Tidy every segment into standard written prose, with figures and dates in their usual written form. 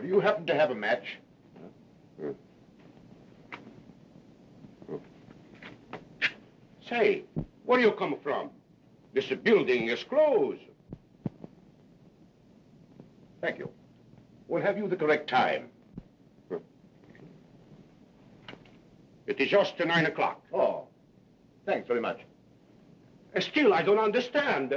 do you happen to have a match? Say, where you come from? This building is closed. Thank you. We'll have you the correct time. It is just 9 o'clock. Oh, thanks very much. Still, I don't understand.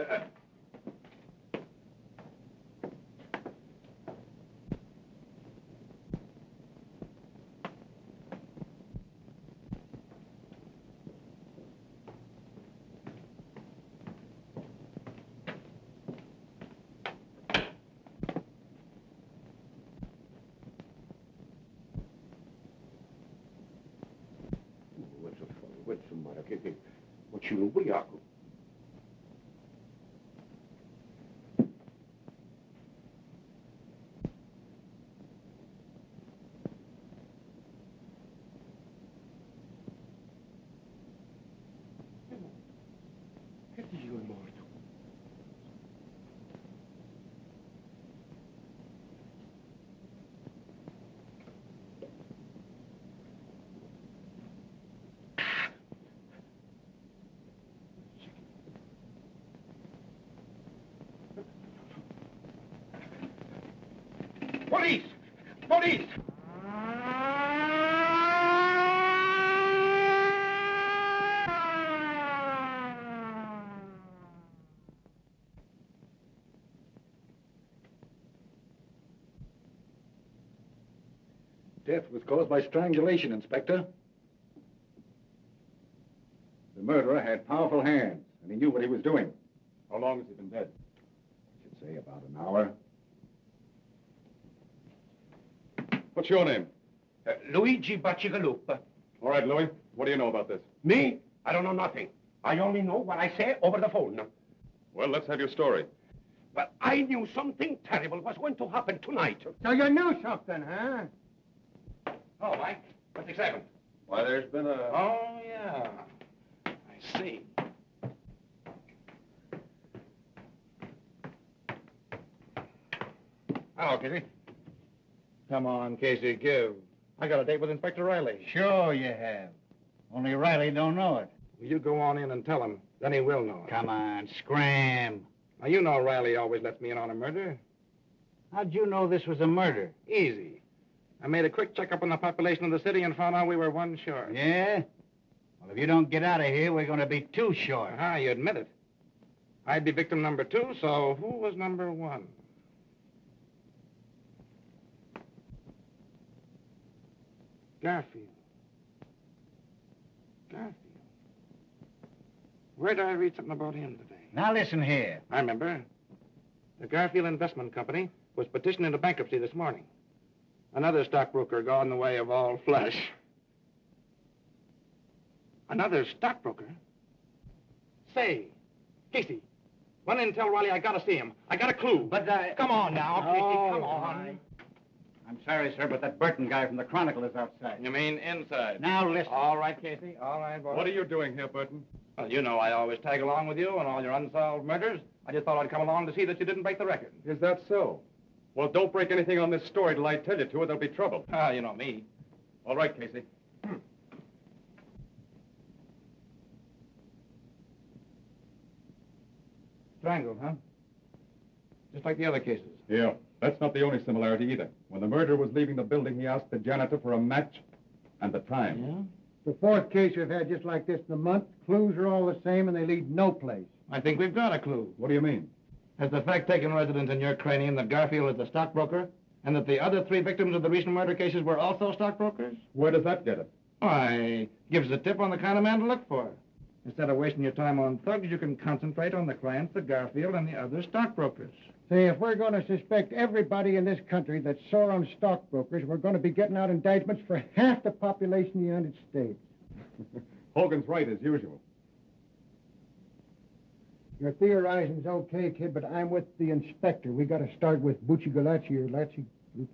What you know, Police! Police! Death was caused by strangulation, Inspector. The murderer had powerful hands, and he knew what he was doing. How long has he been dead? I should say about an hour. What's your name? Luigi Baccigalupi. All right, Louis. What do you know about this? Me? I don't know nothing. I only know what I say over the phone. Well, let's have your story. But I knew something terrible was going to happen tonight. So you knew something, huh? Oh, Mike, what's happened? Why, there's been a... Oh, yeah. I see. Hello, Kitty. Come on, Casey, give. I got a date with Inspector Riley. Sure you have. Only Riley don't know it. Well, you go on in and tell him. Then he will know it. Come on, scram. Now, you know Riley always lets me in on a murder. How'd you know this was a murder? Easy. I made a quick checkup on the population of the city and found out we were one short. Yeah? Well, if you don't get out of here, we're going to be two short. Ah, you admit it. I'd be victim number 2, so who was number 1? Garfield. Garfield. Where did I read something about him today? Now listen here. I remember. The Garfield Investment Company was petitioned into bankruptcy this morning. Another stockbroker gone the way of all flesh. Another stockbroker? Say, Casey, run in and tell Riley I gotta see him. I got a clue. But, Come on now, Casey, come on. Right. I'm sorry, sir, but that Burton guy from the Chronicle is outside. You mean inside? Now listen. All right, Casey. All right, boy. What are you doing here, Burton? Well, you know I always tag along with you on all your unsolved murders. I just thought I'd come along to see that you didn't break the record. Is that so? Well, don't break anything on this story till I tell you to, or there'll be trouble. Ah, you know me. All right, Casey. Strangled, huh? Just like the other cases. Yeah, that's not the only similarity either. When the murderer was leaving the building, he asked the janitor for a match and the time. Yeah? The fourth case we've had just like this in a month. Clues are all the same, and they lead no place. I think we've got a clue. What do you mean? Has the fact taken residence in your cranium that Garfield is the stockbroker, and that the other 3 victims of the recent murder cases were also stockbrokers? Where does that get it? Why, gives a tip on the kind of man to look for. Instead of wasting your time on thugs, you can concentrate on the clients of Garfield and the other stockbrokers. See, if we're going to suspect everybody in this country that saw on stockbrokers, we're going to be getting out indictments for half the population of the United States. Hogan's right, as usual. Your theorizing's okay, kid, but I'm with the inspector. We got to start with Baccigalupi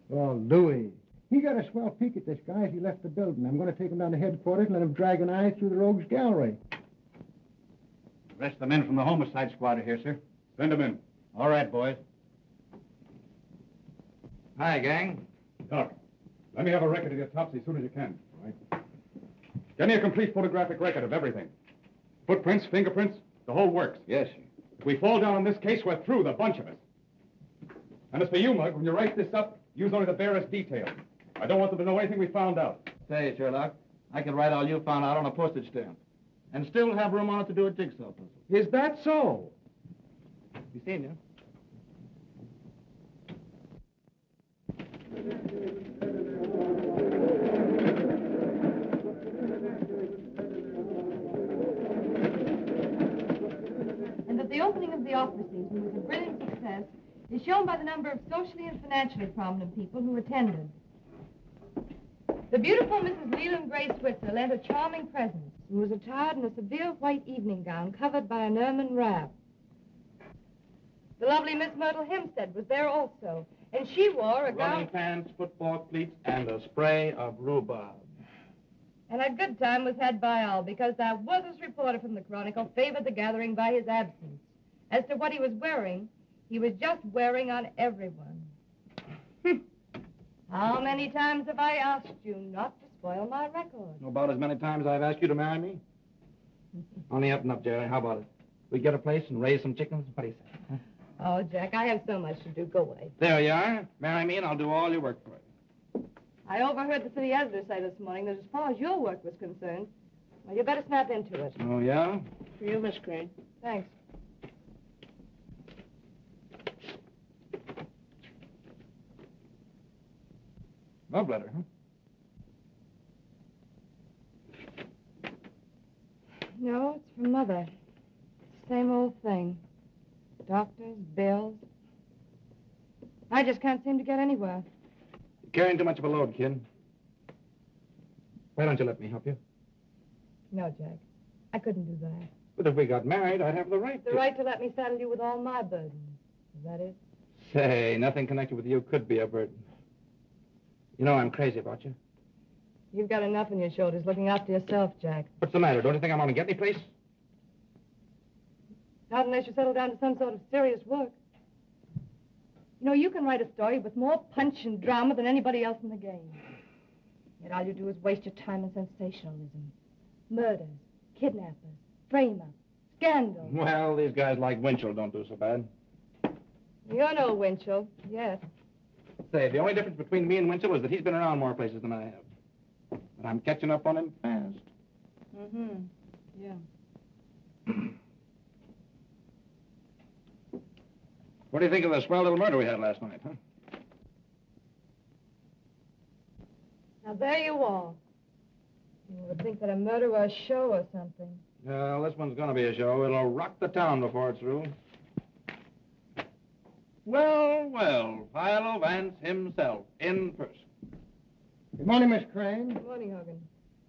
or Louis. He got a swell peek at this guy as he left the building. I'm going to take him down to headquarters and let him drag an eye through the rogues gallery. The rest of the men from the homicide squad are here, sir. Send them in. All right, boys. Hi, gang. Doc, let me have a record of the autopsy as soon as you can. All right. Get me a complete photographic record of everything. Footprints, fingerprints, the whole works. Yes. If we fall down on this case, we're through, the bunch of us. And as for you, Mug, when you write this up, use only the barest details. I don't want them to know anything we found out. Say, Sherlock, I can write all you found out on a postage stamp. And still have room on it to do a jigsaw puzzle. Is that so? You seen you? And that the opening of the opera season was a brilliant success is shown by the number of socially and financially prominent people who attended. The beautiful Mrs. Leland Gray Switzer lent a charming presence and was attired in a severe white evening gown covered by an ermine wrap. The lovely Miss Myrtle Hempstead was there also, and she wore a Running gown... pants, football cleats, and a spray of rhubarb. And a good time was had by all, because that worthless reporter from the Chronicle favored the gathering by his absence. As to what he was wearing, he was just wearing on everyone. How many times have I asked you not to spoil my record? About as many times I've asked you to marry me. Only up and up, Jerry. How about it? We get a place and raise some chickens? What do you say? Huh? Oh, Jack, I have so much to do. Go away. There you are. Marry me and I'll do all your work for you. I overheard the city editor say this morning that as far as your work was concerned, well, you better snap into it. Oh, yeah? For you, Miss Crane. Thanks. Love letter, huh? No, it's from Mother. Same old thing. Doctors, bills. I just can't seem to get anywhere. You're carrying too much of a load, kid. Why don't you let me help you? No, Jack. I couldn't do that. But if we got married, I'd have the right The to. right to let me saddle you with all my burdens. Is that it? Say, nothing connected with you could be a burden. You know I'm crazy about you. You've got enough on your shoulders looking after yourself, Jack. What's the matter? Don't you think I'm going to get any place? Not unless you settle down to some sort of serious work. You know, you can write a story with more punch and drama than anybody else in the game. Yet all you do is waste your time in sensationalism. Murders, kidnappers, frame-up, scandal. Well, these guys like Winchell don't do so bad. You're no Winchell, yes. Say, the only difference between me and Winchell is that he's been around more places than I have. But I'm catching up on him fast. Mm-hmm. Yeah. What do you think of the swell little murder we had last night, huh? Now, there you are. You would think that a murder were a show or something. Well, this one's going to be a show. It'll rock the town before it's through. Well, well, Philo Vance himself, in person. Good morning, Miss Crane. Good morning, Hogan.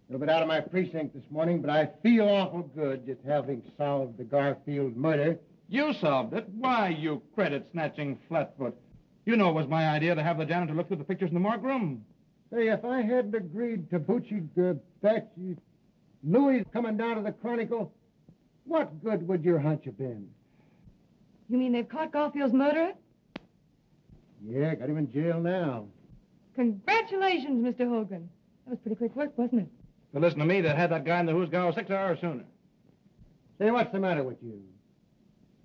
A little bit out of my precinct this morning, but I feel awful good just having solved the Garfield murder. You solved it. Why, you credit-snatching flatfoot. You know it was my idea to have the janitor look through the pictures in the morgue room. Say, if I hadn't agreed to Louis coming down to the Chronicle, what good would your hunch have been? You mean they've caught Garfield's murderer? Yeah, got him in jail now. Congratulations, Mr. Hogan. That was pretty quick work, wasn't it? But listen to me, they'd had that guy in the who's go 6 hours sooner. Say, what's the matter with you?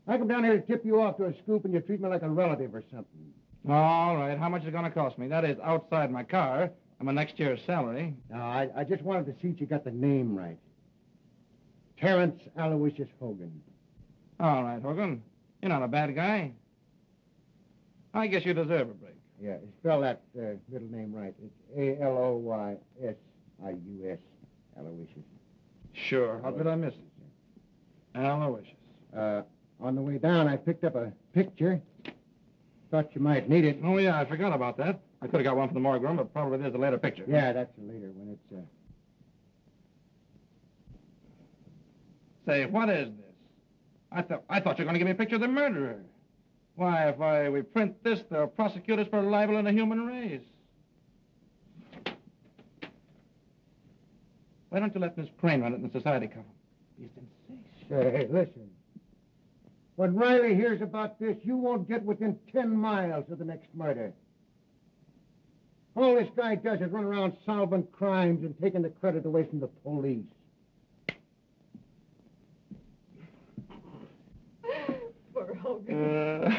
I come down here to tip you off to a scoop and you treat me like a relative or something. All right, how much is it going to cost me? That is outside my car and my next year's salary. No, I just wanted to see if you got the name right. Terrence Aloysius Hogan. All right, Hogan. You're not a bad guy. I guess you deserve a break. Yeah, spell that middle name right. It's Aloysius. Aloysius. Sure. How did I miss it? Aloysius. On the way down, I picked up a picture. Thought you might need it. Oh, yeah, I forgot about that. I could have got one from the morgue room, but probably there's a later picture. Yeah, that's a later when it's... Say, what is this? I thought you were going to give me a picture of the murderer. Why, if we print this, they'll prosecute us for libel in the human race. Why don't you let Miss Crane run it in the society column? Be a sensation. Say, listen. When Riley hears about this, you won't get within 10 miles of the next murder. All this guy does is run around solving crimes and taking the credit away from the police. Poor Hogan.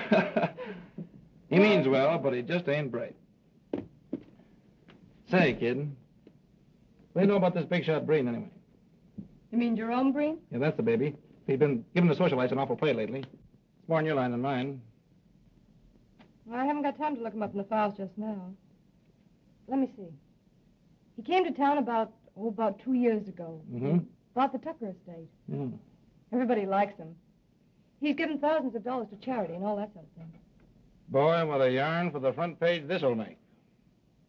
He means well, but he just ain't bright. Say, kid, what do you know about this big shot Breen, anyway? You mean Jerome Breen? Yeah, that's the baby. He's been giving the socialites an awful play lately. It's more in your line than mine. Well, I haven't got time to look him up in the files just now. Let me see. He came to town about 2 years ago. Mm-hmm. Bought the Tucker estate. Yeah. Everybody likes him. He's given thousands of dollars to charity and all that sort of thing. Boy, what a yarn for the front page this'll make.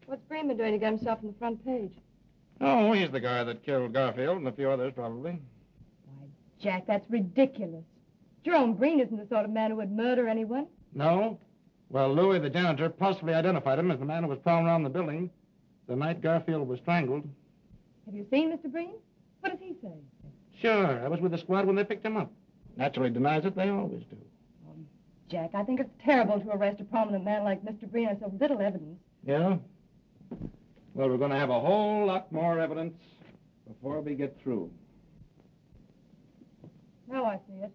What's Breen been doing to get himself on the front page? Oh, he's the guy that killed Garfield and a few others, probably. Why, Jack, that's ridiculous. Jerome Breen isn't the sort of man who would murder anyone. No? Well, Louis, the janitor, possibly identified him as the man who was prowling around the building the night Garfield was strangled. Have you seen Mr. Breen? What does he say? Sure, I was with the squad when they picked him up. Naturally denies it, they always do. Jack, I think it's terrible to arrest a prominent man like Mr. Breen on so little evidence. Yeah? Well, we're going to have a whole lot more evidence before we get through. Now I see it.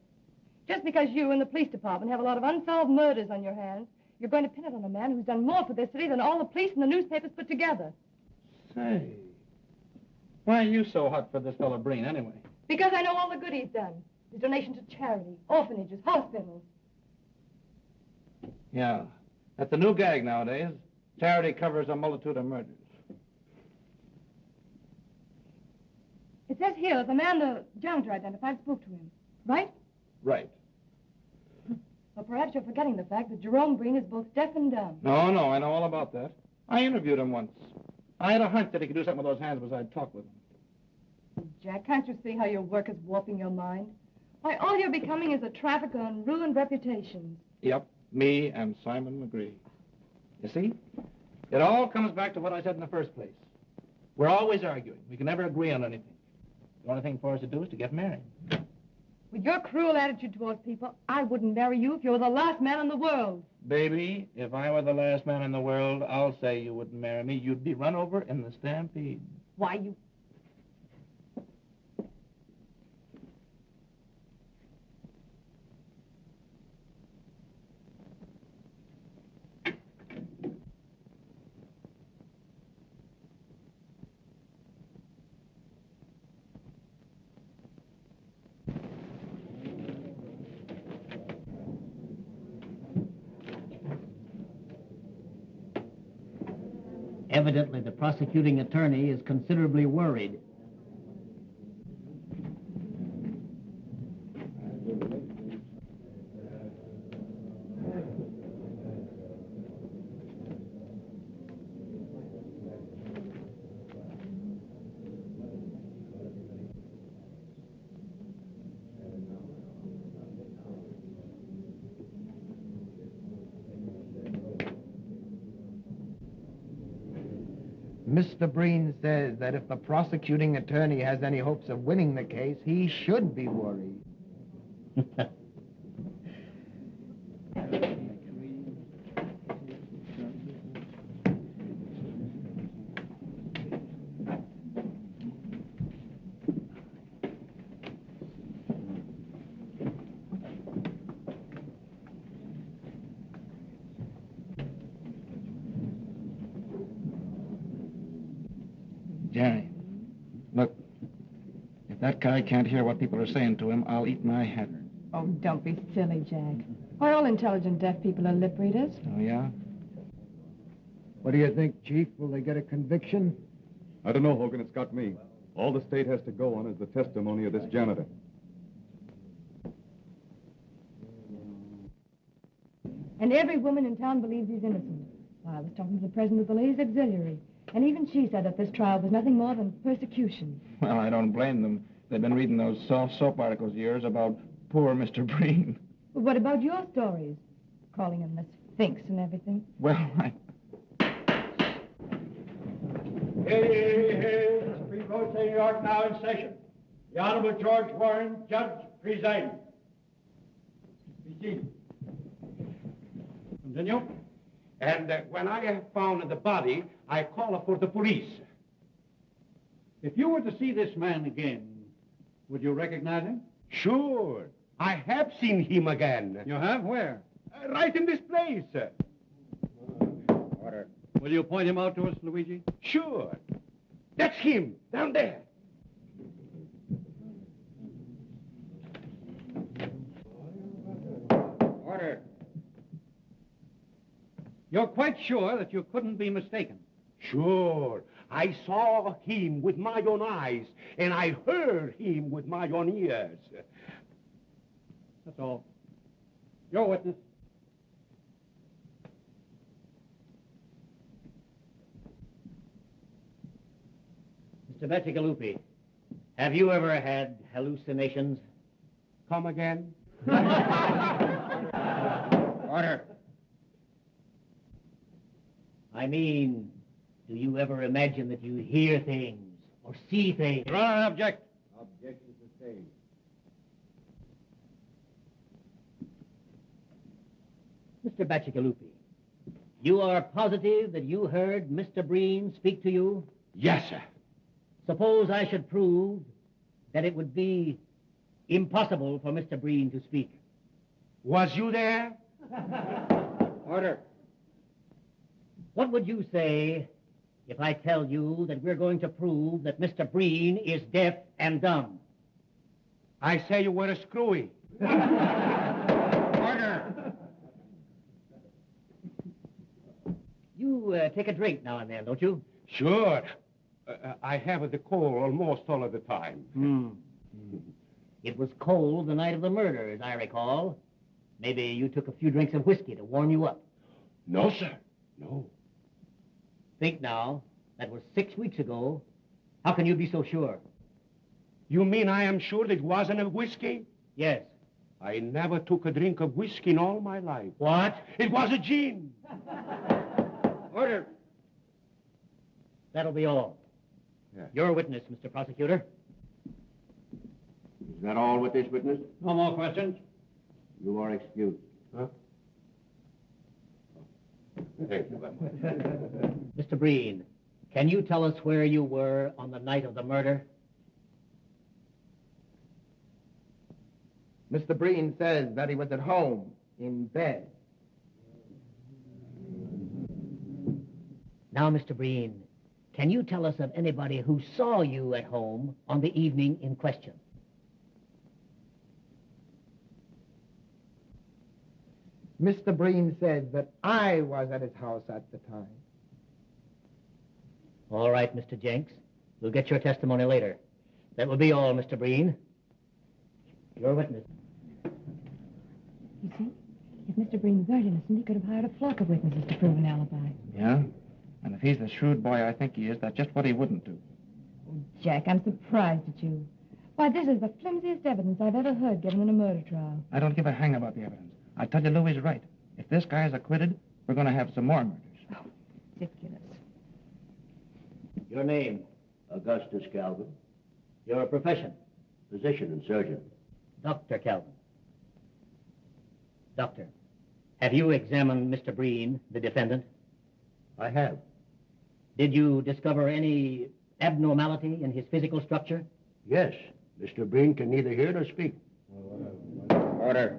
Just because you and the police department have a lot of unsolved murders on your hands, you're going to pin it on a man who's done more for this city than all the police and the newspapers put together. Say, why are you so hot for this fellow Breen, anyway? Because I know all the good he's done. His donations to charity, orphanages, hospitals. Yeah, that's a new gag nowadays. Charity covers a multitude of murders. It says here that the man the janitor identified spoke to him, right? Right. Well, perhaps you're forgetting the fact that Jerome Breen is both deaf and dumb. No, I know all about that. I interviewed him once. I had a hunch that he could do something with those hands besides talk with them. Jack, can't you see how your work is warping your mind? Why, all you're becoming is a trafficker in ruined reputations. Yep, me and Simon McGree. You see? It all comes back to what I said in the first place. We're always arguing. We can never agree on anything. The only thing for us to do is to get married. With your cruel attitude towards people, I wouldn't marry you if you were the last man in the world. Baby, if I were the last man in the world, I'll say you wouldn't marry me. You'd be run over in the stampede. Why, you... Evidently, the prosecuting attorney is considerably worried. Mr. Breen says that if the prosecuting attorney has any hopes of winning the case, he should be worried. Jerry, look, if that guy can't hear what people are saying to him, I'll eat my hat. Oh, don't be silly, Jack. Why, all intelligent deaf people are lip readers. Oh, yeah? What do you think, Chief? Will they get a conviction? I don't know, Hogan. It's got me. All the state has to go on is the testimony of this janitor. And every woman in town believes he's innocent. I was talking to the president of the Ladies' Auxiliary, and even she said that this trial was nothing more than persecution. Well, I don't blame them. They've been reading those soft soap articles of yours about poor Mr. Breen. But what about your stories? Calling him the Sphinx and everything. Well, Hey, the Supreme Court of New York now in session. The Honorable George Warren, Judge, presiding. Be seated. Continue. And when I have found the body, I call for the police. If you were to see this man again, would you recognize him? Sure. I have seen him again. You have? Where? Right in this place. Order. Will you point him out to us, Luigi? Sure. That's him, down there. Order. You're quite sure that you couldn't be mistaken? Sure. I saw him with my own eyes, and I heard him with my own ears. That's all. Your witness. Mr. Baccigalupi, have you ever had hallucinations? Come again? Order. I mean, do you ever imagine that you hear things or see things? Your Honor, I object. Objection sustained. Mr. Baccigalupi, you are positive that you heard Mr. Breen speak to you? Yes, sir. Suppose I should prove that it would be impossible for Mr. Breen to speak. Was you there? Order. What would you say if I tell you that we're going to prove that Mr. Breen is deaf and dumb? I say you were a screwy. Order. You take a drink now and then, don't you? Sure. I have the cold almost all of the time. It was cold the night of the murder, as I recall. Maybe you took a few drinks of whiskey to warm you up. No, sir. No. Think now. That was 6 weeks ago. How can you be so sure? You mean I am sure that it wasn't a whiskey? Yes. I never took a drink of whiskey in all my life. What? It was a gin. Order. That'll be all. Yeah. Your witness, Mr. Prosecutor. Is that all with this witness? No more questions? You are excused. Huh? Thank you. Mr. Breen, can you tell us where you were on the night of the murder? Mr. Breen says that he was at home, in bed. Now, Mr. Breen, can you tell us of anybody who saw you at home on the evening in question? Mr. Breen says that I was at his house at the time. All right, Mr. Jenks. We'll get your testimony later. That will be all, Mr. Breen. Your witness. You see, if Mr. Breen weren't innocent, he could have hired a flock of witnesses to prove an alibi. Yeah? And if he's the shrewd boy I think he is, that's just what he wouldn't do. Oh, Jack, I'm surprised at you. Why, this is the flimsiest evidence I've ever heard given in a murder trial. I don't give a hang about the evidence. I tell you, Louis is right. If this guy is acquitted, we're going to have some more murders. Oh, ridiculous. Your name? Augustus Calvin, Your profession? physician and surgeon. Dr. Calvin. Doctor, have you examined Mr. Breen, the defendant? I have. Did you discover any abnormality in his physical structure? Yes, Mr. Breen can neither hear nor speak. Order.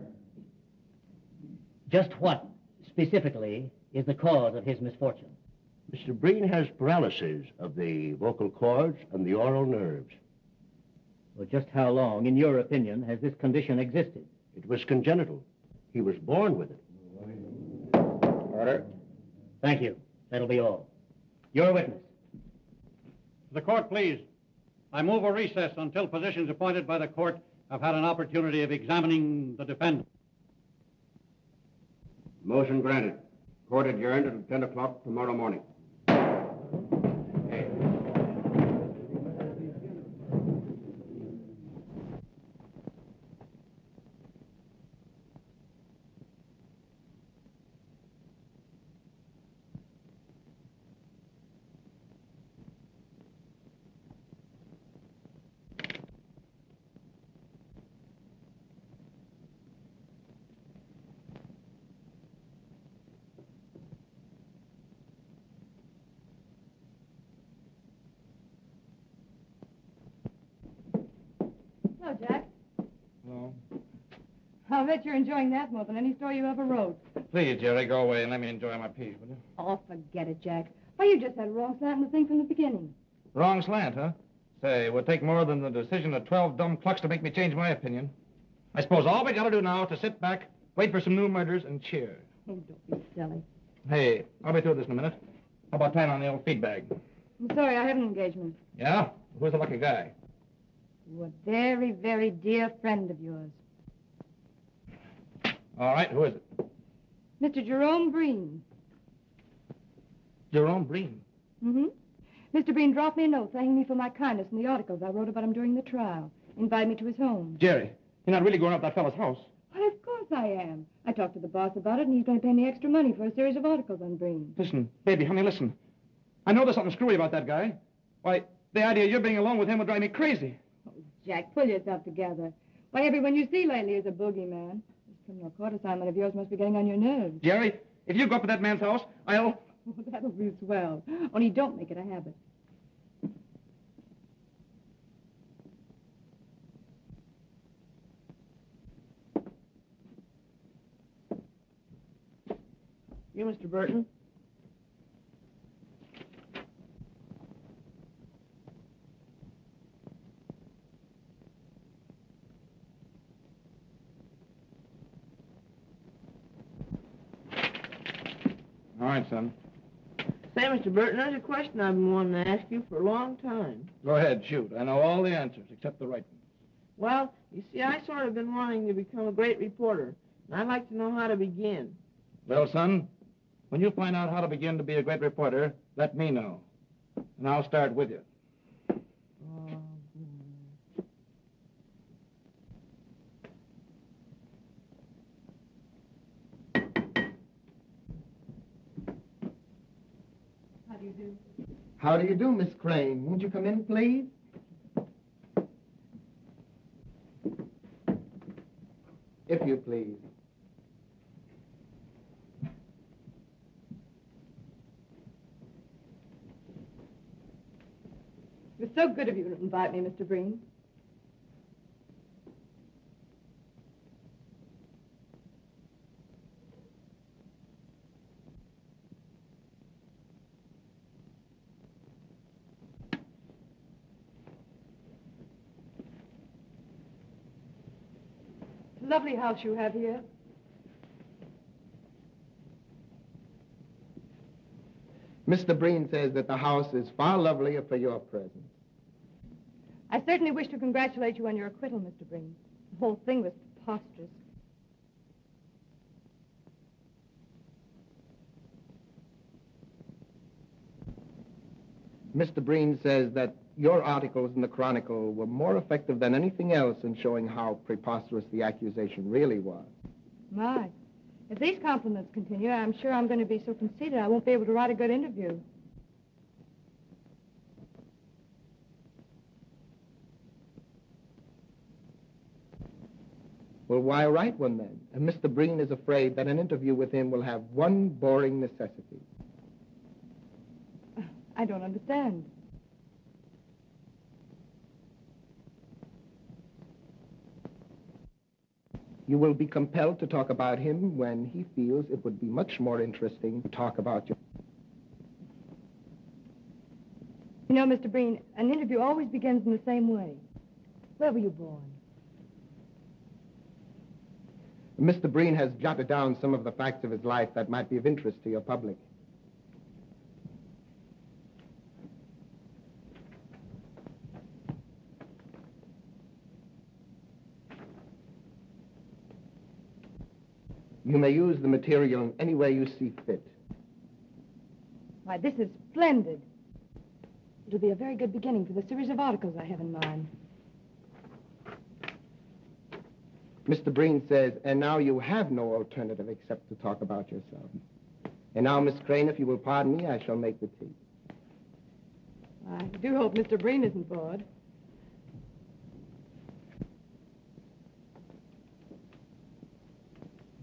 Just what, specifically, is the cause of his misfortune? Mr. Breen has paralysis of the vocal cords and the oral nerves. Well, just how long, in your opinion, has this condition existed? It was congenital. He was born with it. Order. Thank you. That'll be all. Your witness. The court, please. I move a recess until physicians appointed by the court have had an opportunity of examining the defendant. Motion granted. Court adjourned until 10 o'clock tomorrow morning. I'll bet you're enjoying that more than any story you ever wrote. Please, Jerry, go away and let me enjoy my piece, will you? Oh, forget it, Jack. Why, you just had a wrong slant in the thing from the beginning. Wrong slant, huh? Say, it would take more than the decision of 12 dumb clucks to make me change my opinion. I suppose all we gotta do now is to sit back, wait for some new murders, and cheer. Oh, don't be silly. Hey, I'll be through this in a minute. How about tying on the old feed bag? I'm sorry, I have an engagement. Yeah? Who's the lucky guy? To a very, very dear friend of yours. All right, who is it? Mr. Jerome Breen. Jerome Breen. Mm-hmm. Mr. Breen dropped me a note thanking me for my kindness in the articles I wrote about him during the trial. Invited me to his home. Jerry, you're not really going up that fellow's house. Why, of course I am. I talked to the boss about it, and he's going to pay me extra money for a series of articles on Breen. Listen, baby, honey, listen. I know there's something screwy about that guy. Why, the idea of you being alone with him would drive me crazy. Oh, Jack, pull yourself together. Why, everyone you see lately is a boogeyman. This criminal court assignment of yours must be getting on your nerves. Jerry, if you go up to that man's house, I'll... Oh, that'll be swell. Only don't make it a habit. You, Mr. Burton? All right, son. Say, Mr. Burton, there's a question I've been wanting to ask you for a long time. Go ahead, shoot. I know all the answers except the right one. Well, you see, I sort of been wanting to become a great reporter, and I'd like to know how to begin. Well, son, when you find out how to begin to be a great reporter, let me know. And I'll start with you. How do you do? How do you do, Miss Crane? Won't you come in, please? If you please. It was so good of you to invite me, Mr. Breen. It's a lovely house you have here. Mr. Breen says that the house is far lovelier for your presence. I certainly wish to congratulate you on your acquittal, Mr. Breen. The whole thing was preposterous. Mr. Breen says that your articles in the Chronicle were more effective than anything else in showing how preposterous the accusation really was. My. If these compliments continue, I'm sure I'm going to be so conceited I won't be able to write a good interview. Well, why write one then? And Mr. Breen is afraid that an interview with him will have one boring necessity. I don't understand. You will be compelled to talk about him when he feels it would be much more interesting to talk about you. You know, Mr. Breen, an interview always begins in the same way. Where were you born? Mr. Breen has jotted down some of the facts of his life that might be of interest to your public. You may use the material in any way you see fit. Why, this is splendid. It'll be a very good beginning for the series of articles I have in mind. Mr. Breen says, and now you have no alternative except to talk about yourself. And now, Miss Crane, if you will pardon me, I shall make the tea. I do hope Mr. Breen isn't bored.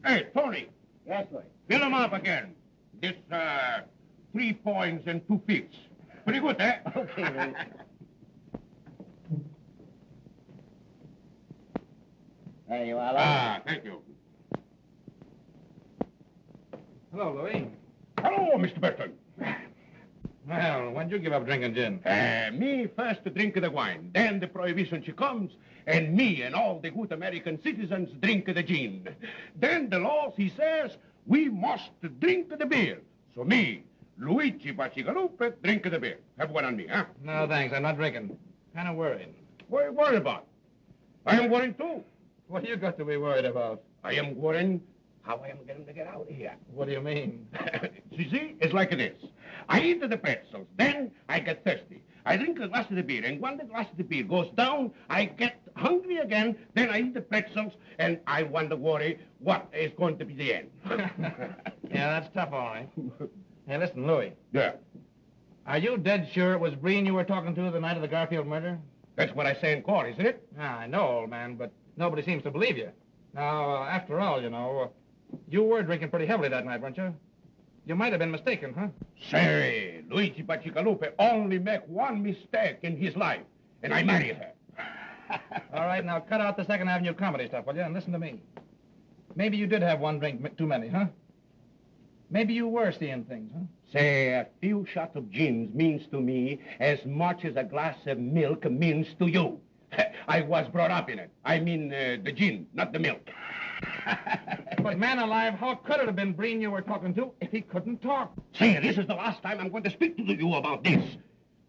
Hey, Tony, Yes, Lloyd. fill him up again. This, 3 points and 2 fifths. Pretty good, eh? Okay, Lloyd. There you are, Ah, thank you. Hello, Louis. Hello, Mr. Burton. Well, when'd you give up drinking gin? Me first drink the wine, then the prohibition she comes, and me and all the good American citizens drink the gin. Then the law, he says, we must drink the beer. So me, Luigi Baccigalupi, drink the beer. Have one on me, huh? No, thanks. I'm not drinking. Kind of worried. What are you worried about? I am worried too. What do you got to be worried about? I am worried how I am going to get out of here. What do you mean? You see, it's like this. I eat the pretzels, then I get thirsty. I drink a glass of the beer, and when the glass of the beer goes down, I get hungry again, then I eat the pretzels, and I wonder, worry, what is going to be the end. Yeah, that's tough, all right. Hey, listen, Louis. Yeah. Are you dead sure it was Breen you were talking to the night of the Garfield murder? That's what I say in court, isn't it? Ah, I know, old man, but nobody seems to believe you. Now, after all, you know, you were drinking pretty heavily that night, weren't you? You might have been mistaken, huh? Say, Luigi Baccigalupi only make one mistake in his life, and I marry her. All right, now cut out the Second Avenue comedy stuff, will you, and listen to me. Maybe you did have one drink too many, huh? Maybe you were seeing things, huh? Say, a few shots of gin means to me as much as a glass of milk means to you. I was brought up in it. I mean, the gin, not the milk. But man alive, how could it have been Breen you were talking to if he couldn't talk? Say, this is the last time I'm going to speak to you about this.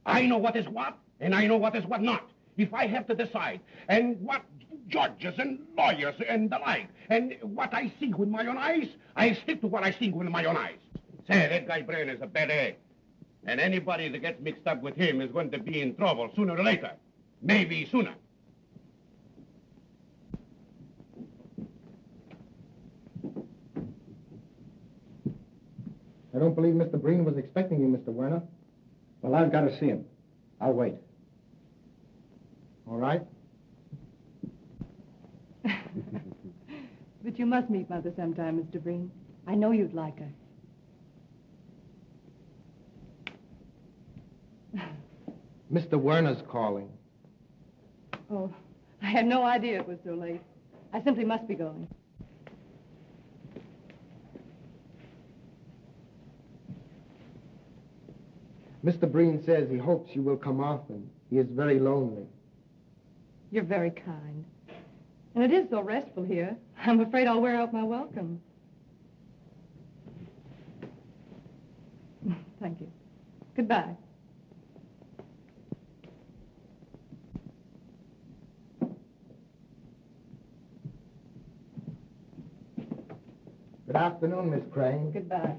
I know what is what, and I know what is what not. If I have to decide, and what judges and lawyers and the like, and what I see with my own eyes, I stick to what I see with my own eyes. Say, that guy Breen is a bad egg. And anybody that gets mixed up with him is going to be in trouble sooner or later. Maybe sooner. I don't believe Mr. Breen was expecting you, Mr. Werner. Well, I've got to see him. I'll wait. All right. But you must meet Mother sometime, Mr. Breen. I know you'd like her. Mr. Werner's calling. Oh, I had no idea it was so late. I simply must be going. Mr. Breen says he hopes you will come often. He is very lonely. You're very kind. And it is so restful here. I'm afraid I'll wear out my welcome. Thank you. Goodbye. Good afternoon, Miss Crane. Goodbye.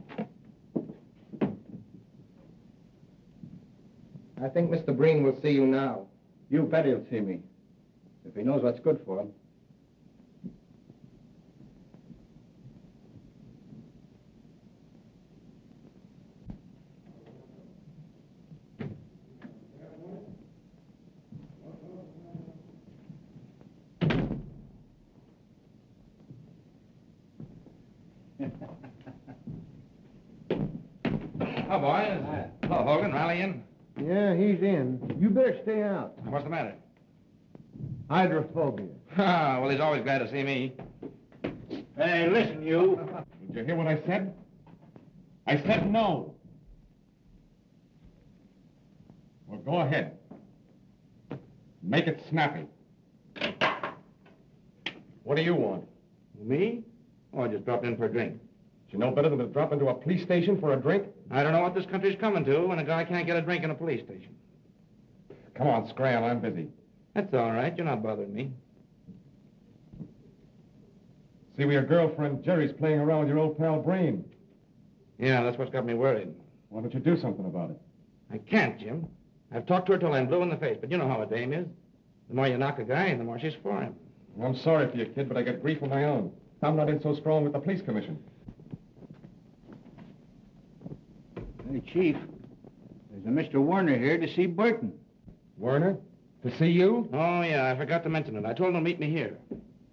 I think Mr. Breen will see you now. You bet he'll see me. If he knows what's good for him. Oh, boys. Hello, Hogan. Rally in. Yeah, he's in. You better stay out. What's the matter? Hydrophobia. Ah, well, he's always glad to see me. Hey, listen, you. Did you hear what I said? I said no. Well, go ahead. Make it snappy. What do you want? Me? Oh, I just dropped in for a drink. Do you know better than to drop into a police station for a drink? I don't know what this country's coming to when a guy can't get a drink in a police station. Come on, Scram, I'm busy. That's all right. You're not bothering me. See where your girlfriend Jerry's playing around with your old pal Breen. Yeah, that's what's got me worried. Why don't you do something about it? I can't, Jim. I've talked to her till I'm blue in the face, but you know how a dame is. The more you knock a guy, the more she's for him. I'm sorry for you, kid, but I get grief of my own. I'm not in so strong with the police commission. Hey, Chief, there's a Mr. Werner here to see Burton. Werner? To see you? Oh, yeah, I forgot to mention it. I told him to meet me here.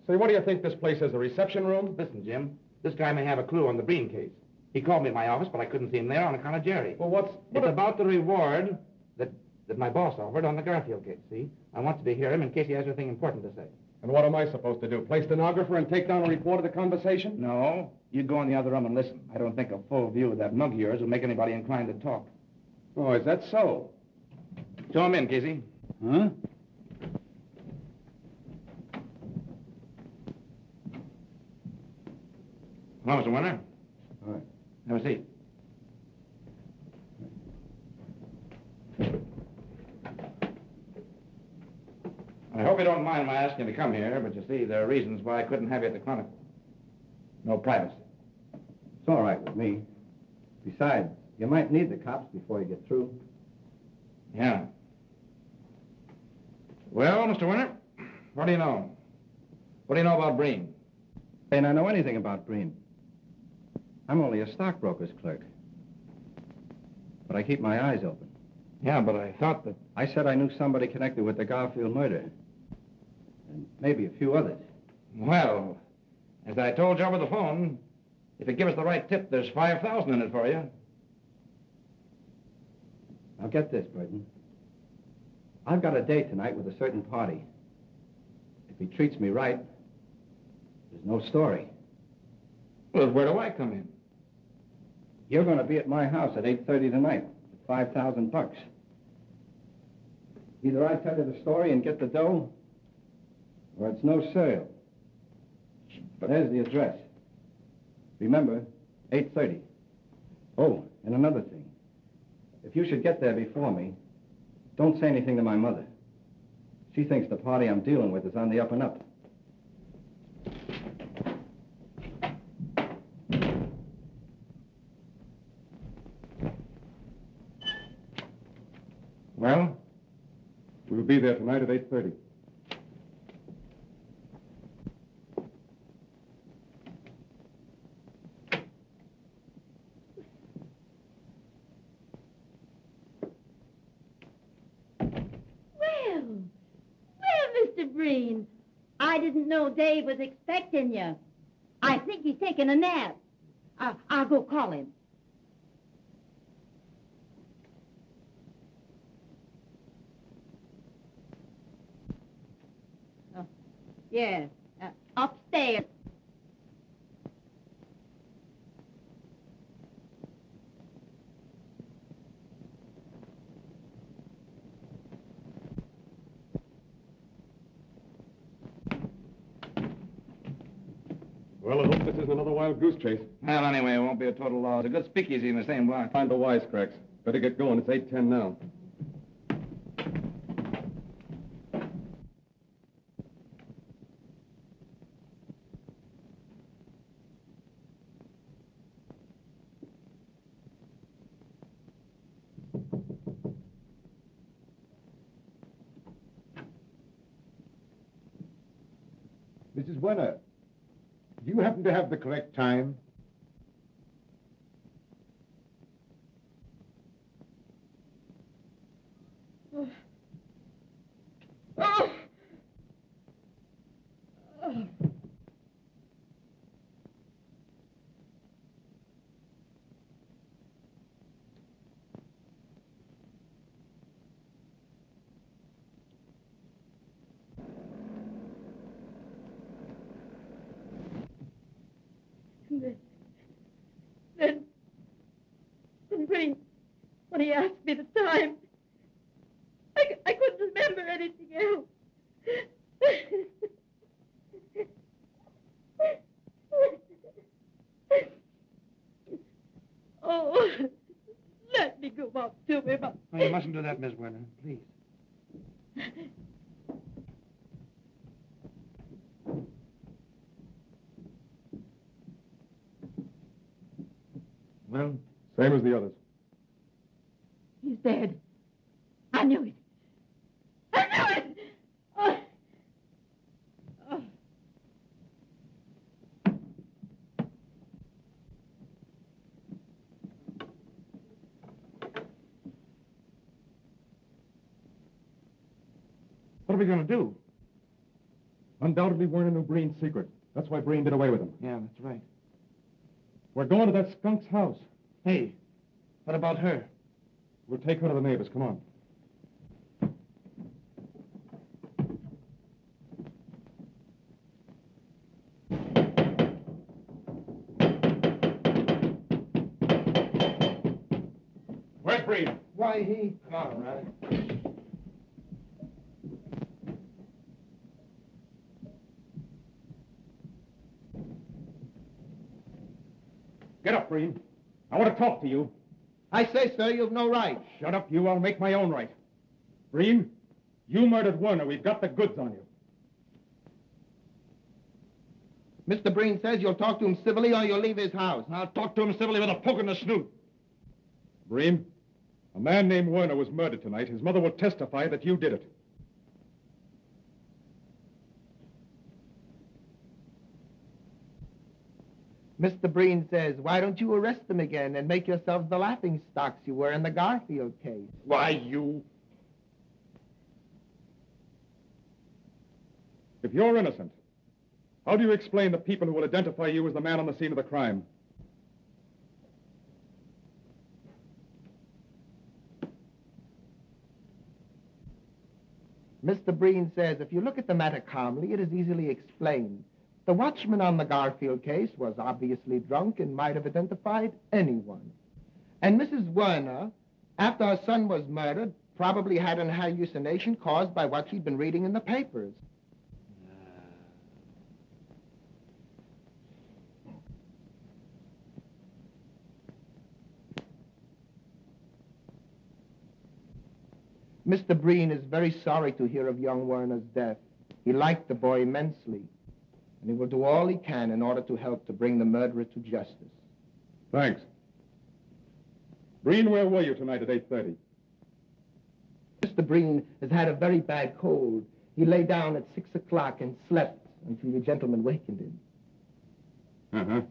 Say, what do you think this place is, a reception room? Listen, Jim, this guy may have a clue on the Breen case. He called me at my office, but I couldn't see him there on account of Jerry. Well, It's about the reward that my boss offered on the Garfield case, see? I want you to hear him in case he has anything important to say. And what am I supposed to do? Play stenographer and take down a report of the conversation? No. You go in the other room and listen. I don't think a full view of that mug of yours will make anybody inclined to talk. Oh, is that so? Show him in, Casey. Huh? Hello, Mr. Warner. All right. Have a seat. I hope you don't mind my asking you to come here, but you see, there are reasons why I couldn't have you at the Chronicle. No privacy. It's all right with me. Besides, you might need the cops before you get through. Yeah. Well, Mr. Warner, what do you know? What do you know about Breen? And I know anything about Breen. I'm only a stockbroker's clerk. But I keep my eyes open. Yeah, but I thought that... I said I knew somebody connected with the Garfield murder. And maybe a few others. Well, as I told you over the phone, if you give us the right tip, there's $5,000 in it for you. Now get this, Burton. I've got a date tonight with a certain party. If he treats me right, there's no story. Well, where do I come in? You're going to be at my house at 8:30 tonight with $5,000. Either I tell you the story and get the dough, or it's no sale. There's the address. Remember, 8:30. Oh, and another thing. If you should get there before me, don't say anything to my mother. She thinks the party I'm dealing with is on the up and up. Well? We'll be there tonight at 8:30. Mr. Breen, I didn't know Dave was expecting you. I think he's taking a nap. I'll go call him. Oh, yes, upstairs. Well, I hope this isn't another wild goose chase. Well, anyway, it won't be a total loss. It's a good speakeasy in the same block. Find the wisecracks. Better get going. It's 8:10 now. Mrs. Werner, do you happen to have the correct time? Oh. Oh. Oh. Then Breen, when he asked me the time, I couldn't remember anything else. Oh, let me go up to him. Oh, you mustn't do that, Miss Werner, please. Well? Same as the others. He's dead. I knew it. I knew it! Oh. Oh. What are we going to do? Undoubtedly Werner knew Breen's secret. That's why Breen did away with him. Yeah, that's right. We're going to that skunk's house. Hey, what about her? We'll take her to the neighbors. Come on. that, Breen? Why, he... Come on, Riley. Get up, Breen. I want to talk to you. I say, sir, you've no right. Shut up, you. I'll make my own right. Breen, you murdered Werner. We've got the goods on you. Mr. Breen says you'll talk to him civilly or you'll leave his house. I'll talk to him civilly with a poke in the snoot. Breen, a man named Werner was murdered tonight. His mother will testify that you did it. Mr. Breen says, why don't you arrest them again and make yourselves the laughing stocks you were in the Garfield case? Why, you... If you're innocent, how do you explain the people who will identify you as the man on the scene of the crime? Mr. Breen says, if you look at the matter calmly, it is easily explained. The watchman on the Garfield case was obviously drunk and might have identified anyone. And Mrs. Werner, after her son was murdered, probably had an hallucination caused by what she'd been reading in the papers. Mr. Breen is very sorry to hear of young Werner's death. He liked the boy immensely, and he will do all he can in order to help to bring the murderer to justice. Thanks. Breen, where were you tonight at 8:30? Mr. Breen has had a very bad cold. He lay down at 6 o'clock and slept until you gentlemen wakened him. Uh-huh.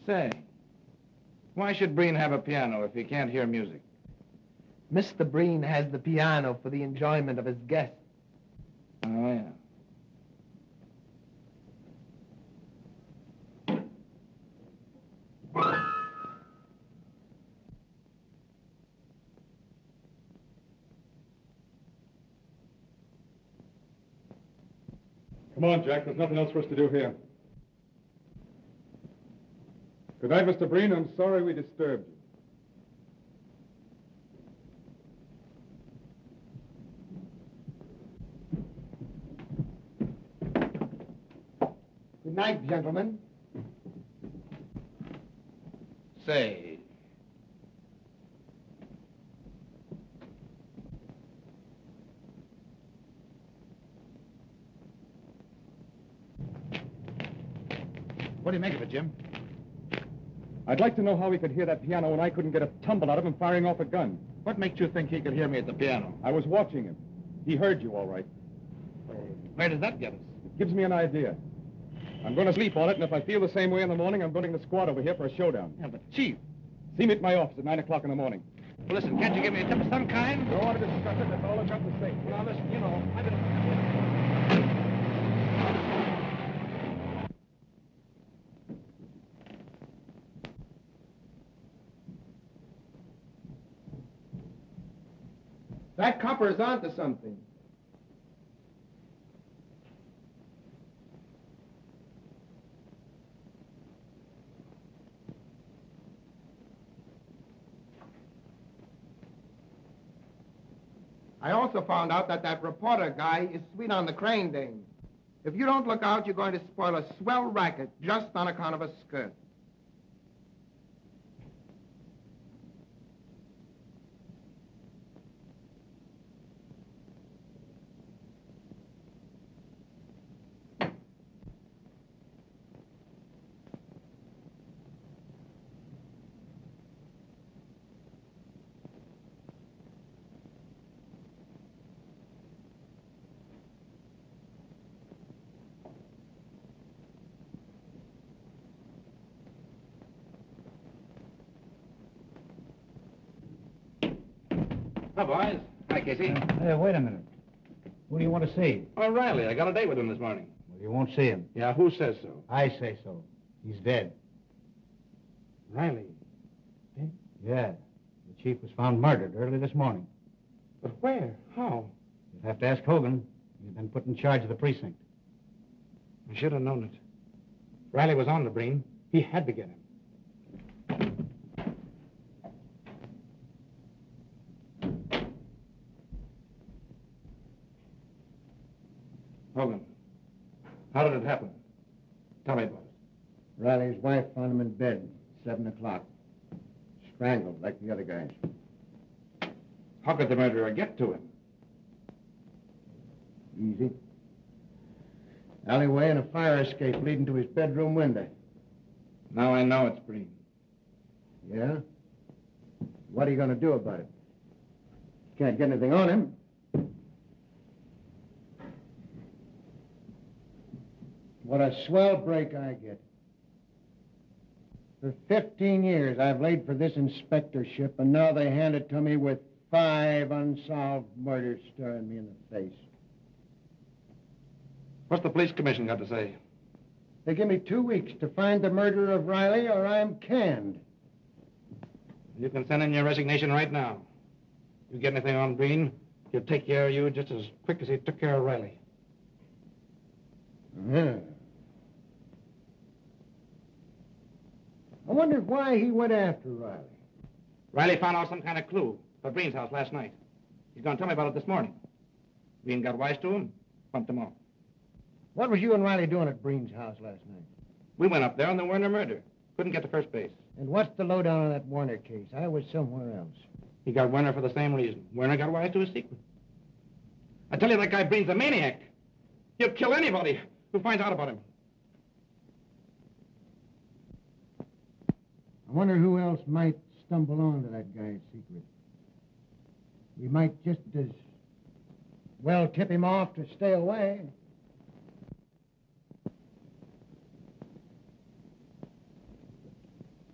Say, why should Breen have a piano if he can't hear music? Mr. Breen has the piano for the enjoyment of his guests. Oh, yeah. Come on, Jack. There's nothing else for us to do here. Good night, Mr. Breen. I'm sorry we disturbed you. Good night, gentlemen. Say, what do you make of it, Jim? I'd like to know how he could hear that piano when I couldn't get a tumble out of him firing off a gun. What makes you think he could hear me at the piano? I was watching him. He heard you all right. Where does that get us? It gives me an idea. I'm going to sleep on it, and if I feel the same way in the morning, I'm putting the squad over here for a showdown. Yeah, but Chief. See me at my office at 9 o'clock in the morning. Well, listen, can't you give me a tip of some kind? Don't want to discuss it. That's all I've got to say. Now, listen, you know, I've been... That copper's onto something. I also found out that reporter guy is sweet on the Crane dame. If you don't look out, you're going to spoil a swell racket just on account of a skirt. Hi, boys. Hi, Casey. Hey, wait a minute. Who do you want to see? Oh, Riley. I got a date with him this morning. Well, you won't see him. Yeah, who says so? I say so. He's dead. Riley. Dead? Yeah. The chief was found murdered early this morning. But where? How? You'll have to ask Hogan. He's been put in charge of the precinct. I should have known it. Riley was on the Breen. He had to get him. Hogan, how did it happen? Tell me about it. Riley's wife found him in bed, 7 o'clock. Strangled, like the other guys. How could the murderer get to him? Easy. Alleyway and a fire escape leading to his bedroom window. Now I know it's Breen. Yeah? What are you going to do about it? Can't get anything on him. What a swell break I get. For 15 years, I've laid for this inspectorship, and now they hand it to me with 5 unsolved murders staring me in the face. What's the police commission got to say? They give me 2 weeks to find the murderer of Riley, or I'm canned. You can send in your resignation right now. You get anything on Breen, he'll take care of you just as quick as he took care of Riley. Yeah. I wonder why he went after Riley. Riley found out some kind of clue at Breen's house last night. He's going to tell me about it this morning. Breen got wise to him, pumped him off. What was you and Riley doing at Breen's house last night? We went up there on the Werner murder. Couldn't get to first base. And what's the lowdown on that Warner case? I was somewhere else. He got Werner for the same reason. Werner got wise to his secret. I tell you, that guy Breen's a maniac. He'll kill anybody who finds out about him. I wonder who else might stumble on to that guy's secret. We might just as well tip him off to stay away.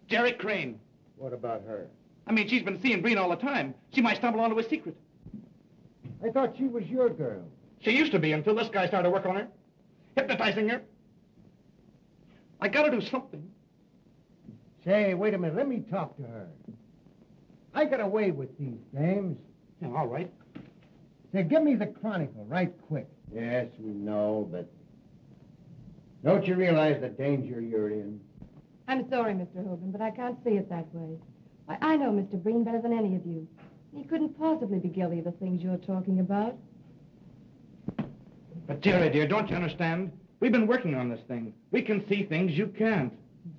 Jerry Crane. What about her? I mean, she's been seeing Breen all the time. She might stumble onto his secret. I thought she was your girl. She used to be until this guy started working on her, hypnotizing her. I gotta do something. Say, wait a minute. Let me talk to her. I got away with these dames. Yeah, all right. Say, give me the Chronicle right quick. Yes, we know, but don't you realize the danger you're in? I'm sorry, Mr. Hogan, but I can't see it that way. Why, I know Mr. Breen better than any of you. He couldn't possibly be guilty of the things you're talking about. But, Jerry, dear, don't you understand? We've been working on this thing. We can see things you can't.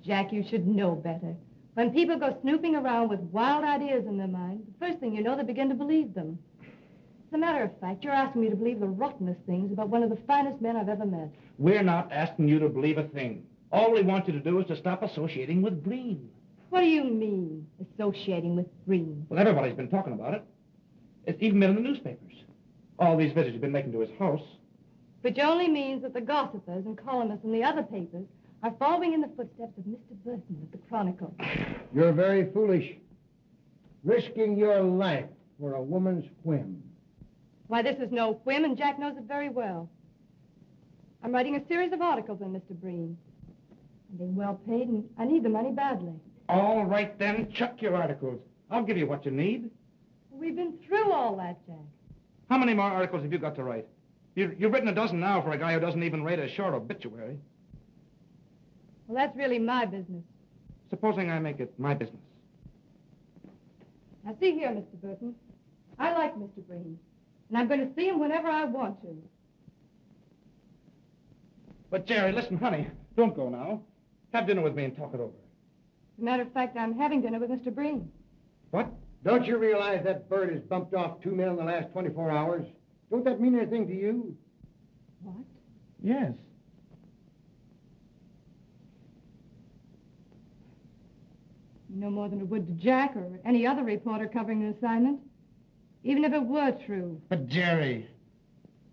Jack, you should know better. When people go snooping around with wild ideas in their mind, the first thing you know, they begin to believe them. As a matter of fact, you're asking me to believe the rottenest things about one of the finest men I've ever met. We're not asking you to believe a thing. All we want you to do is to stop associating with Breen. What do you mean, associating with Breen? Well, everybody's been talking about it. It's even been in the newspapers. All these visits you've been making to his house. Which only means that the gossipers and columnists in the other papers are following in the footsteps of Mr. Burton of the Chronicle. You're very foolish. Risking your life for a woman's whim. Why, this is no whim, and Jack knows it very well. I'm writing a series of articles on Mr. Breen. I'm being well paid, and I need the money badly. All right, then, chuck your articles. I'll give you what you need. We've been through all that, Jack. How many more articles have you got to write? You've written a dozen now for a guy who doesn't even write a short obituary. Well, that's really my business. Supposing I make it my business. Now, see here, Mr. Burton. I like Mr. Breen, and I'm going to see him whenever I want to. But, Jerry, listen, honey, don't go now. Have dinner with me and talk it over. As a matter of fact, I'm having dinner with Mr. Breen. What? Don't you realize that bird has bumped off 2 men in the last 24 hours? Don't that mean anything to you? What? Yes. No more than it would to Jack or any other reporter covering an assignment. Even if it were true. But, Jerry...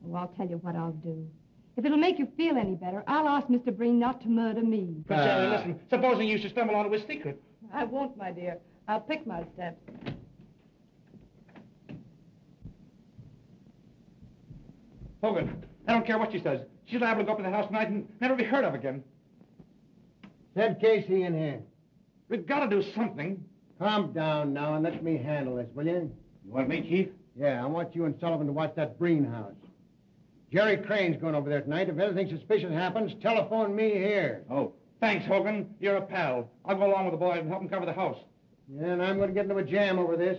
Oh, I'll tell you what I'll do. If it'll make you feel any better, I'll ask Mr. Breen not to murder me. But, Jerry, listen, supposing you should stumble onto his secret. I won't, my dear. I'll pick my steps. Hogan, I don't care what she says. She's liable to go up in the house tonight and never be heard of again. Send Casey in here. We've got to do something. Calm down now and let me handle this, will you? You want me, Chief? Yeah, I want you and Sullivan to watch that Breen house. Jerry Crane's going over there tonight. If anything suspicious happens, telephone me here. Oh, thanks, Hogan. You're a pal. I'll go along with the boys and help them cover the house. Yeah, and I'm going to get into a jam over this.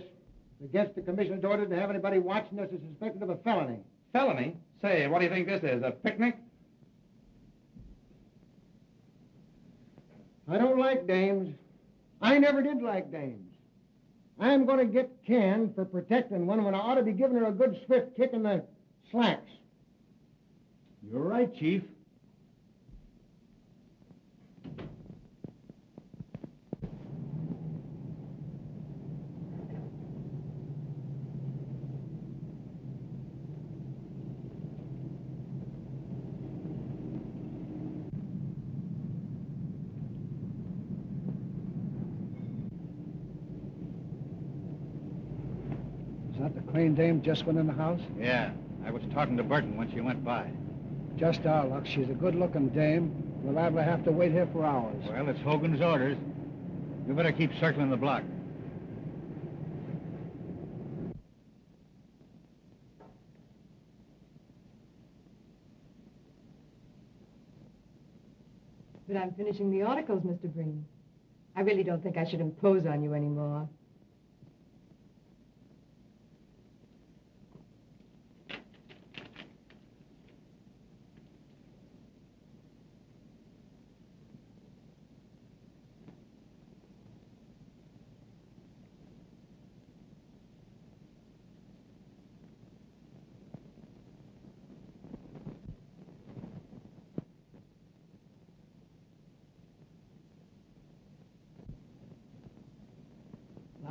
It's against the commissioner's order to have anybody watching us as suspected of a felony. Felony? Say, what do you think this is, a picnic? I don't like dames. I never did like dames. I'm going to get canned for protecting one when I ought to be giving her a good swift kick in the slacks. You're right, Chief. Is that the Crane dame just went in the house? Yeah, I was talking to Burton when she went by. Just our luck. She's a good-looking dame. We're liable to have to wait here for hours. Well, it's Hogan's orders. You better keep circling the block. But I'm finishing the articles, Mr. Breen. I really don't think I should impose on you anymore.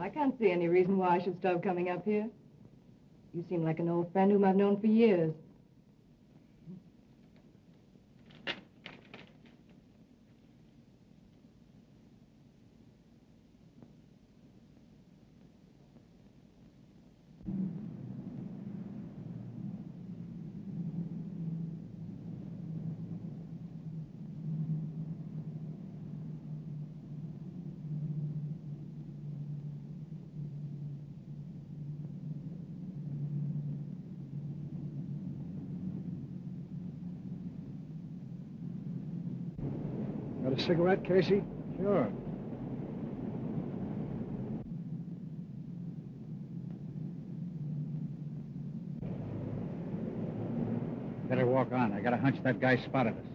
I can't see any reason why I should stop coming up here. You seem like an old friend whom I've known for years. Got a cigarette, Casey? Sure. Better walk on. I got a hunch that guy spotted us.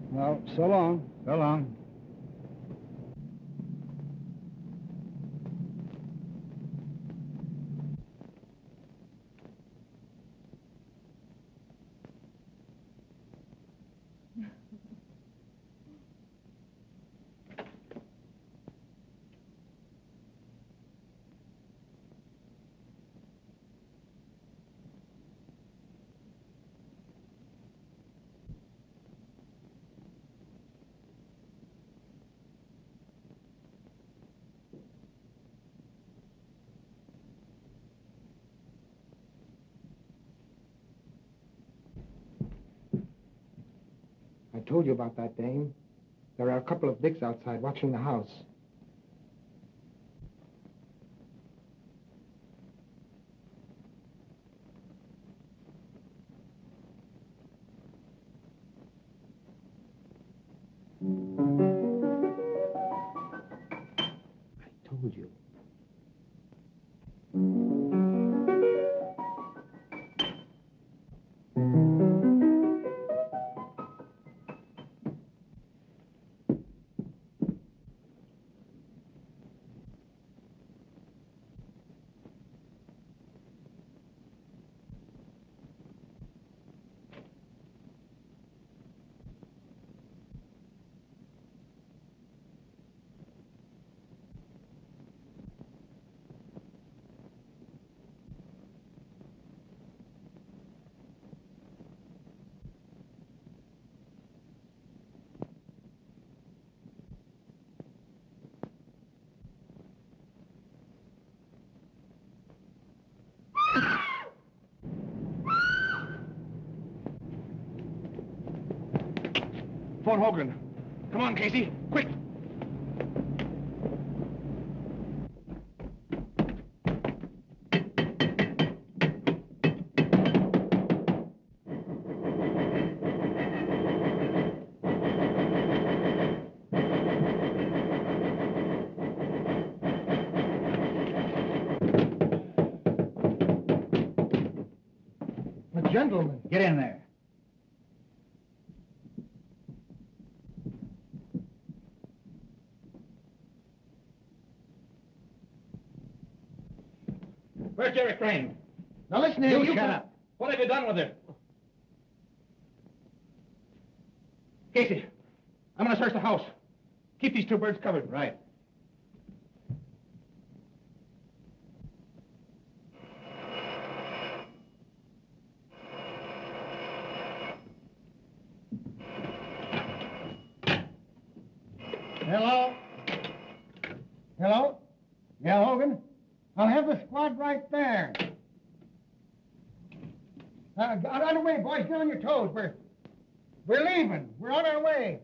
Well, so long. So long. I told you about that dame. There are a couple of dicks outside watching the house. I told you. Phone Hogan. Come on, Casey. Quick. Gentlemen. Get in there. Where's Jerry Crane? Now listen here, You shut up. What have you done with it? Casey, I'm going to search the house. Keep these two birds covered. Right. Hello? Hello? Yeah, Hogan? I'll have the squad right there. Get on the way, boys. Get on your toes. We're leaving. We're on our way.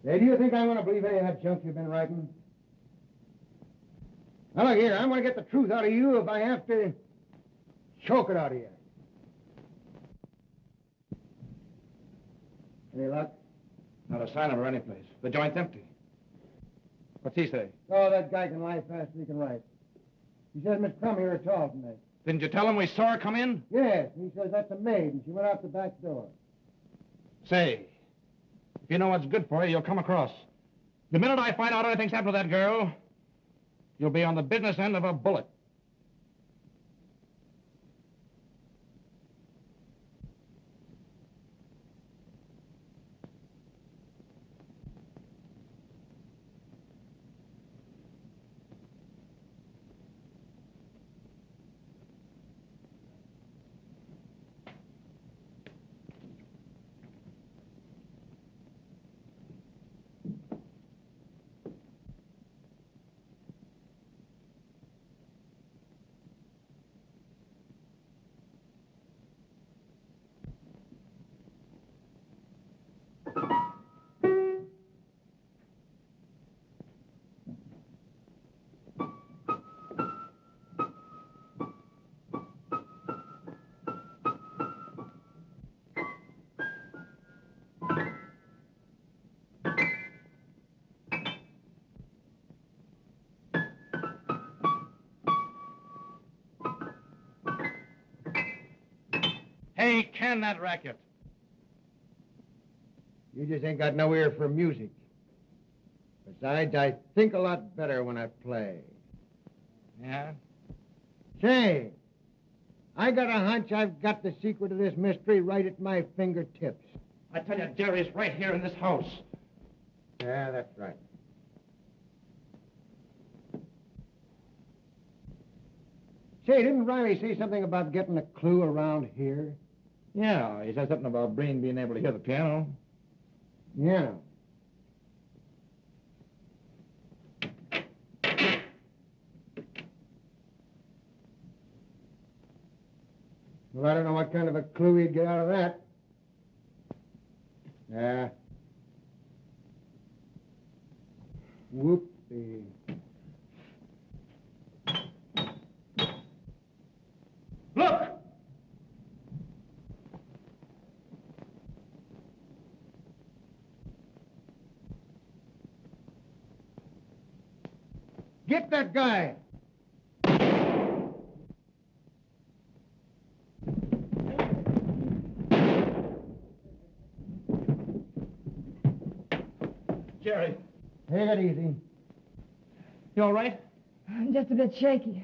Hey, do you think I'm going to believe any of that junk you've been writing? Now, look here, I'm going to get the truth out of you if I have to choke it out of you. Any luck? Not a sign of her anyplace. The joint's empty. What's he say? Oh, that guy can lie fast as he can write. He says Miss Crumb here at all tonight. Didn't you tell him we saw her come in? Yes, he says that's a maid, and she went out the back door. Say, if you know what's good for you, you'll come across. The minute I find out anything's happened to that girl, you'll be on the business end of a bullet. Hey, can that racket. You just ain't got no ear for music. Besides, I think a lot better when I play. Yeah? Say, I got a hunch I've got the secret of this mystery right at my fingertips. I tell you, Jerry's right here in this house. Yeah, that's right. Say, didn't Riley say something about getting a clue around here? Yeah, he said something about Breen being able to hear the piano. Yeah. Well, I don't know what kind of a clue he'd get out of that. Yeah. Whoopsie. Look! Get that guy! Jerry. Take it easy. You all right? I'm just a bit shaky.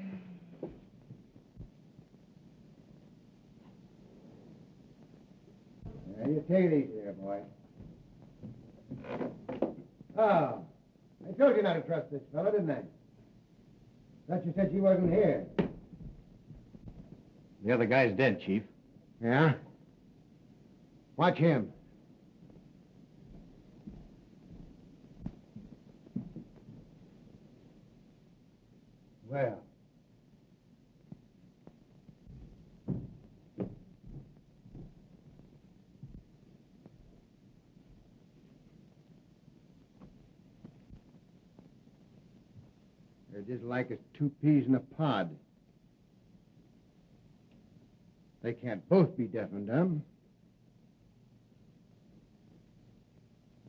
Yeah, you take it easy there, boy. Oh, I told you not to trust this fella, didn't I? Thought you said she wasn't here. The other guy's dead, Chief. Yeah? Watch him. Well. They're just like as two peas in a pod. They can't both be deaf and dumb.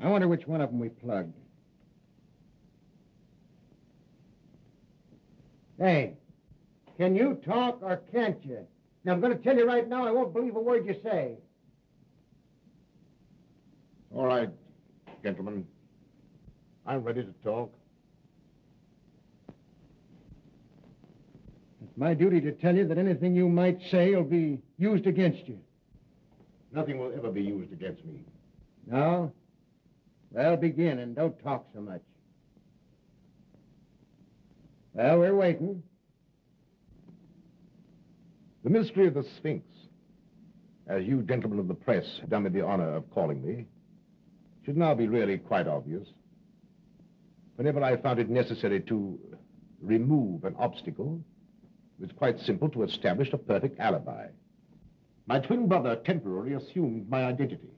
I wonder which one of them we plugged. Hey, can you talk or can't you? Now, I'm going to tell you right now, I won't believe a word you say. All right, gentlemen. I'm ready to talk. It's my duty to tell you that anything you might say will be used against you. Nothing will ever be used against me. No? Well, begin, and don't talk so much. Well, we're waiting. The mystery of the Sphinx, as you gentlemen of the press have done me the honor of calling me, should now be really quite obvious. Whenever I found it necessary to remove an obstacle, it was quite simple to establish a perfect alibi. My twin brother temporarily assumed my identity,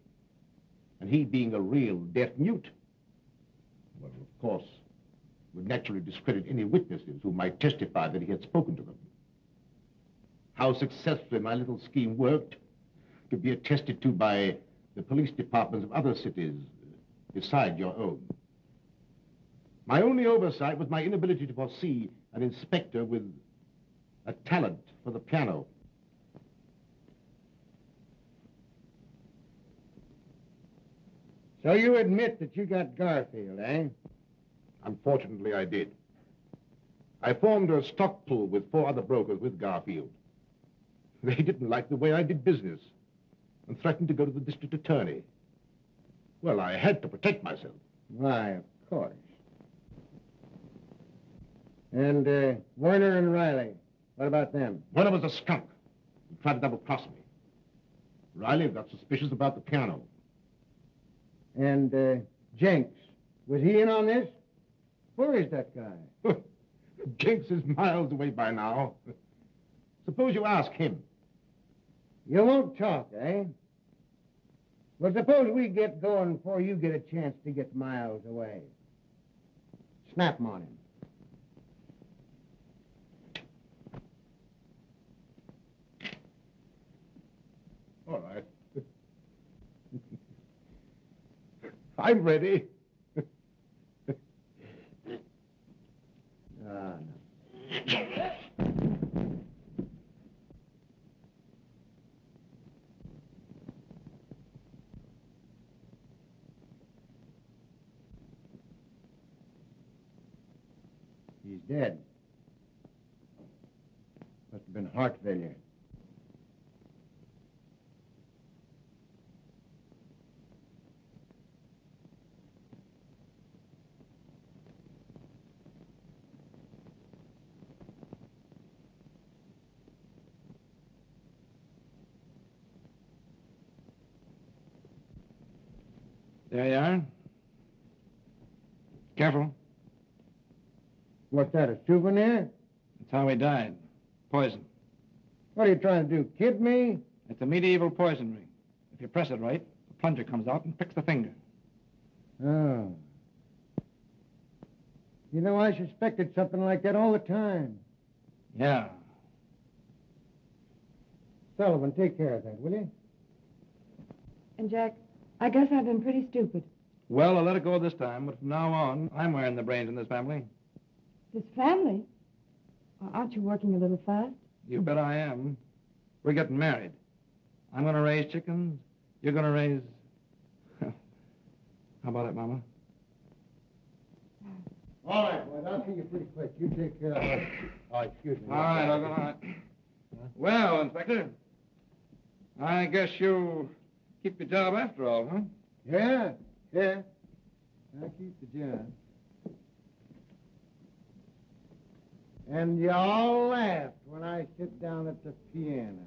and he being a real deaf mute, well, of course, would naturally discredit any witnesses who might testify that he had spoken to them. How successfully my little scheme worked could be attested to by the police departments of other cities beside your own. My only oversight was my inability to foresee an inspector with a talent for the piano. So you admit that you got Garfield, eh? Unfortunately, I did. I formed a stock pool with 4 other brokers with Garfield. They didn't like the way I did business and threatened to go to the district attorney. Well, I had to protect myself. Why, of course. And Werner and Riley, what about them? Werner was a skunk. He tried to double-cross me. Riley got suspicious about the piano. And Jenks, was he in on this? Where is that guy? Jenks is miles away by now. Suppose you ask him. You won't talk, eh? Well, suppose we get going before you get a chance to get miles away. Snap 'em on him. All right. I'm ready. No. He's dead. Must have been heart failure. There you are. Careful. What's that, a souvenir? That's how he died. Poison. What are you trying to do, kid me? It's a medieval poison ring. If you press it right, the plunger comes out and pricks the finger. Oh. You know, I suspected something like that all the time. Yeah. Sullivan, take care of that, will you? And, Jack, I guess I've been pretty stupid. Well, I'll let it go this time, but from now on, I'm wearing the brains in this family. This family? Aren't you working a little fast? You bet I am. We're getting married. I'm going to raise chickens. You're going to raise... How about it, Mama? All right, boys, I'll see you pretty quick. You take care of her. Oh, excuse me. All right, Hogan, all right. Well, Inspector, I guess you keep your job after all, huh? Yeah. I'll keep the job. And you all laughed when I sit down at the piano.